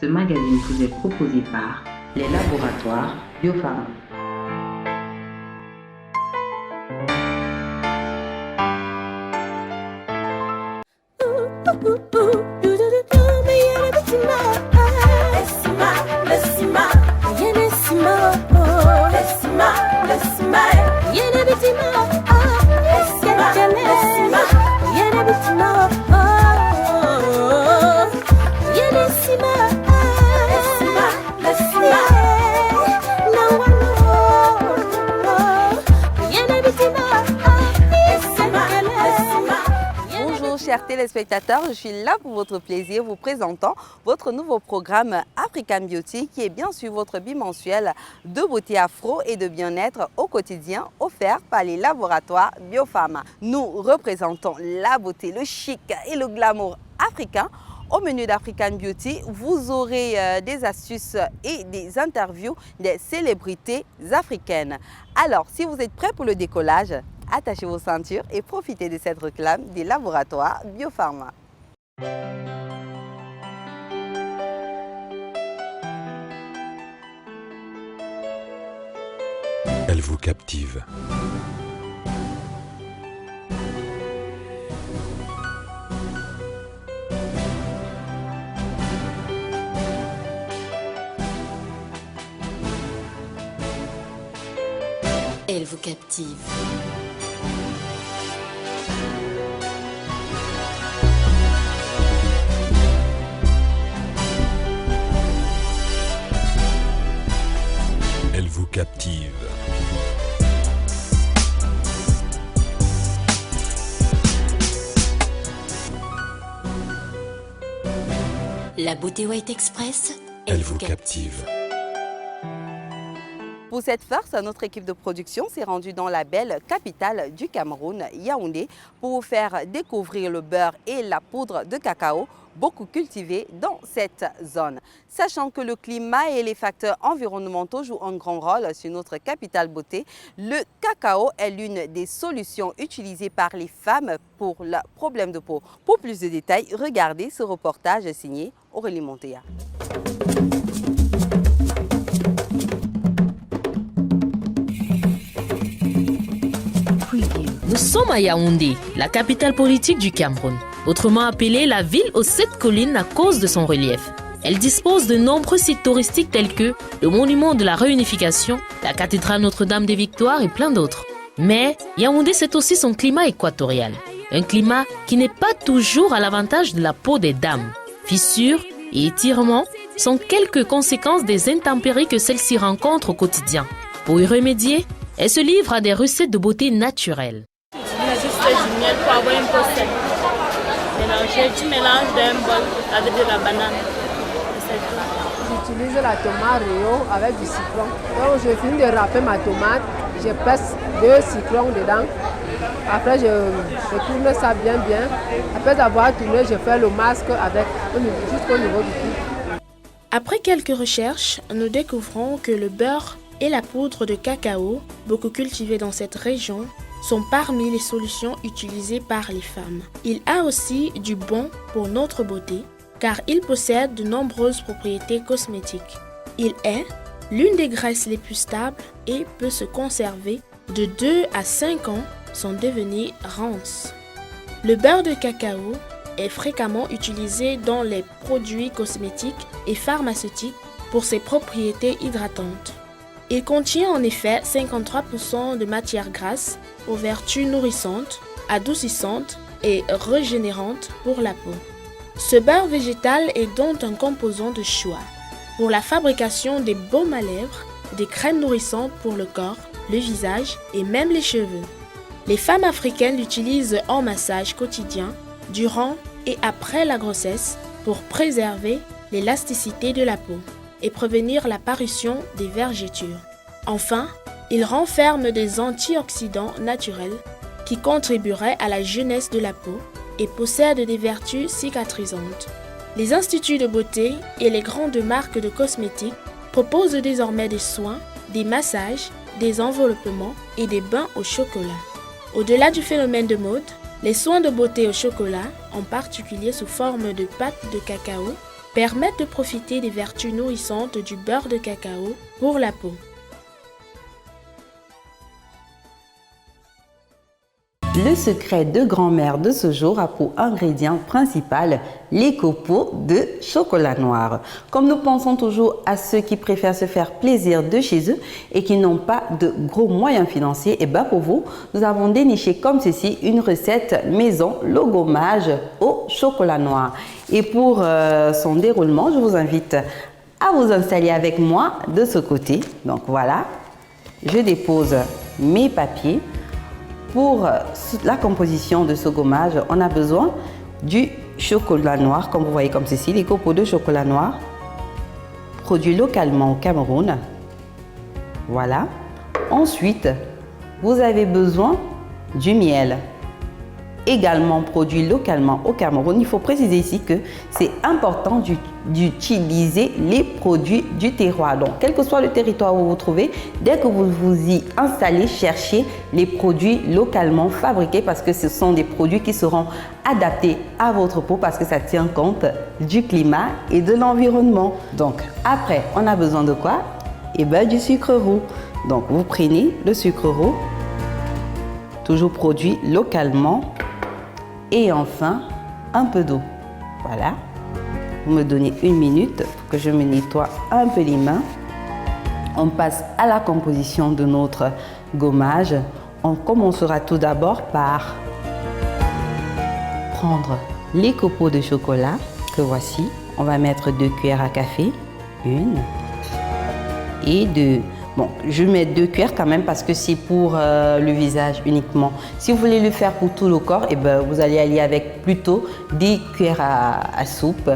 Ce magazine vous est proposé par les laboratoires Biopharma. Chers téléspectateurs, je suis là pour votre plaisir, vous présentant votre nouveau programme African Beauty qui est bien sûr votre bimensuel de beauté afro et de bien-être au quotidien offert par les laboratoires Biopharma. Nous représentons la beauté, le chic et le glamour africain. Au menu d'African Beauty, vous aurez des astuces et des interviews des célébrités africaines. Alors, si vous êtes prêts pour le décollage, attachez vos ceintures et profitez de cette réclame des laboratoires Biopharma. Elle vous captive. Elle vous captive. Elle vous captive. La beauté White Express, Elle vous captive. Pour cette farce, notre équipe de production s'est rendue dans la belle capitale du Cameroun, Yaoundé, pour vous faire découvrir le beurre et la poudre de cacao, beaucoup cultivés dans cette zone. Sachant que le climat et les facteurs environnementaux jouent un grand rôle sur notre capitale beauté, le cacao est l'une des solutions utilisées par les femmes pour le problème de peau. Pour plus de détails, regardez ce reportage signé Aurélie Montéa. Nous sommes à Yaoundé, la capitale politique du Cameroun, autrement appelée la ville aux 7 collines à cause de son relief. Elle dispose de nombreux sites touristiques tels que le monument de la réunification, la cathédrale Notre-Dame des Victoires et plein d'autres. Mais Yaoundé, c'est aussi son climat équatorial. Un climat qui n'est pas toujours à l'avantage de la peau des dames. Fissures et étirements sont quelques conséquences des intempéries que celle-ci rencontre au quotidien. Pour y remédier, elle se livre à des recettes de beauté naturelle. Du miel pour avoir un peu sec. Mélanger, tu mélanges d'un bol avec de la banane. J'utilise la tomate Rio avec du citron. Donc je finis de râper ma tomate, je presse 2 citrons dedans. Après je tourne ça bien. Après avoir tourné, je fais le masque avec jusqu'au niveau du cou. Après quelques recherches, nous découvrons que le beurre et la poudre de cacao, beaucoup cultivés dans cette région, sont parmi les solutions utilisées par les femmes. Il a aussi du bon pour notre beauté, car il possède de nombreuses propriétés cosmétiques. Il est l'une des graisses les plus stables et peut se conserver de 2 à 5 ans sans devenir rance. Le beurre de cacao est fréquemment utilisé dans les produits cosmétiques et pharmaceutiques pour ses propriétés hydratantes. Il contient en effet 53% de matière grasse aux vertus nourrissantes, adoucissantes et régénérantes pour la peau. Ce beurre végétal est donc un composant de choix pour la fabrication des baumes à lèvres, des crèmes nourrissantes pour le corps, le visage et même les cheveux. Les femmes africaines l'utilisent en massage quotidien, durant et après la grossesse pour préserver l'élasticité de la peau et prévenir l'apparition des vergetures. Enfin, il renferme des antioxydants naturels qui contribueraient à la jeunesse de la peau et possède des vertus cicatrisantes. Les instituts de beauté et les grandes marques de cosmétiques proposent désormais des soins, des massages, des enveloppements et des bains au chocolat. Au-delà du phénomène de mode, les soins de beauté au chocolat, en particulier sous forme de pâte de cacao, permettent de profiter des vertus nourrissantes du beurre de cacao pour la peau. Le secret de grand-mère de ce jour a pour ingrédient principal les copeaux de chocolat noir. Comme nous pensons toujours à ceux qui préfèrent se faire plaisir de chez eux et qui n'ont pas de gros moyens financiers, et bien pour vous, nous avons déniché comme ceci une recette maison, le gommage au chocolat noir. Et pour son déroulement, je vous invite à vous installer avec moi de ce côté. Donc voilà, je dépose mes papiers. Pour la composition de ce gommage, on a besoin du chocolat noir, comme vous voyez comme ceci, les copeaux de chocolat noir, produits localement au Cameroun. Voilà. Ensuite, vous avez besoin du miel, également produit localement au Cameroun. Il faut préciser ici que c'est important d'utiliser les produits du terroir. Donc, quel que soit le territoire où vous vous trouvez, dès que vous vous y installez, cherchez les produits localement fabriqués parce que ce sont des produits qui seront adaptés à votre peau parce que ça tient compte du climat et de l'environnement. Donc, après, on a besoin de quoi? Eh bien, du sucre roux. Donc, vous prenez le sucre roux, toujours produit localement. Et enfin, un peu d'eau. Voilà. Vous me donnez 1 minute pour que je me nettoie un peu les mains. On passe à la composition de notre gommage. On commencera tout d'abord par prendre les copeaux de chocolat que voici. On va mettre 2 cuillères à café. 1 et 2. Bon, je mets 2 cuillères quand même parce que c'est pour le visage uniquement. Si vous voulez le faire pour tout le corps, eh ben, vous allez aller avec plutôt des cuillères à soupe.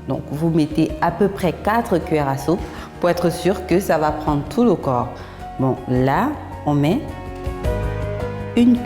Donc, vous mettez à peu près 4 cuillères à soupe pour être sûr que ça va prendre tout le corps. Bon, là, on met 1